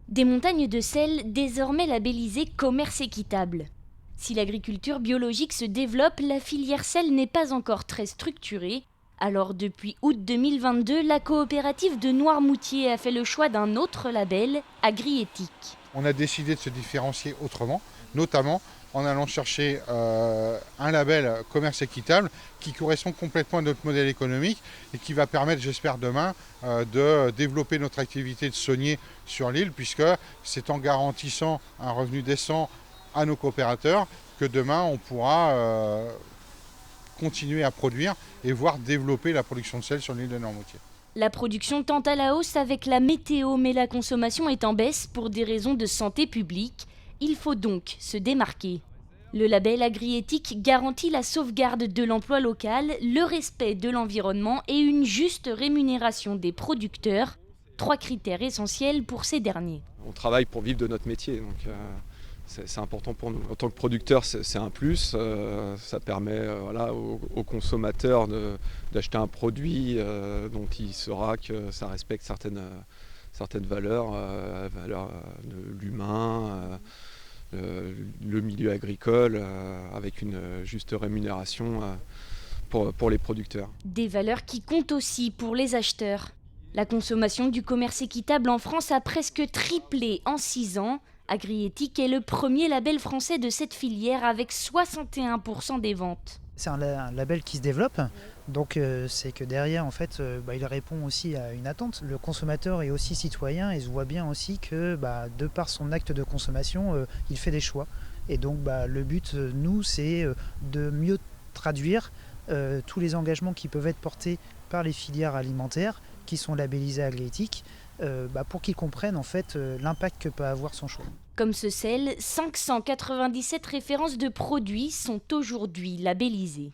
Des montagnes de sel désormais labellisées commerce équitable. Si l'agriculture biologique se développe, la filière sel n'est pas encore très structurée. Alors depuis août 2022, la coopérative de Noirmoutier a fait le choix d'un autre label, Agriéthique. On a décidé de se différencier autrement, notamment en allant chercher un label commerce équitable qui correspond complètement à notre modèle économique et qui va permettre, j'espère demain, de développer notre activité de saunier sur l'île, puisque c'est en garantissant un revenu décent à nos coopérateurs que demain on pourra continuer à produire et voire développer la production de sel sur l'île de Noirmoutier. La production tend à la hausse avec la météo, mais la consommation est en baisse pour des raisons de santé publique. Il faut donc se démarquer. Le label Agriéthique garantit la sauvegarde de l'emploi local, le respect de l'environnement et une juste rémunération des producteurs, 3 critères essentiels pour ces derniers. On travaille pour vivre de notre métier, donc c'est important pour nous. En tant que producteur, c'est un plus. Ça permet aux consommateurs d'acheter un produit dont il saura que ça respecte certaines valeurs, valeurs de l'humain, le milieu agricole, avec une juste rémunération pour les producteurs. Des valeurs qui comptent aussi pour les acheteurs. La consommation du commerce équitable en France a presque triplé en 6 ans. Agriéthique est le premier label français de cette filière avec 61% des ventes. C'est un label qui se développe, donc c'est que derrière en fait, il répond aussi à une attente. Le consommateur est aussi citoyen et se voit bien aussi que de par son acte de consommation, il fait des choix. Et donc le but, nous, c'est de mieux traduire tous les engagements qui peuvent être portés par les filières alimentaires qui sont labellisées Agriéthique, pour qu'ils comprennent en fait l'impact que peut avoir son choix. Comme ce sel, 597 références de produits sont aujourd'hui labellisées.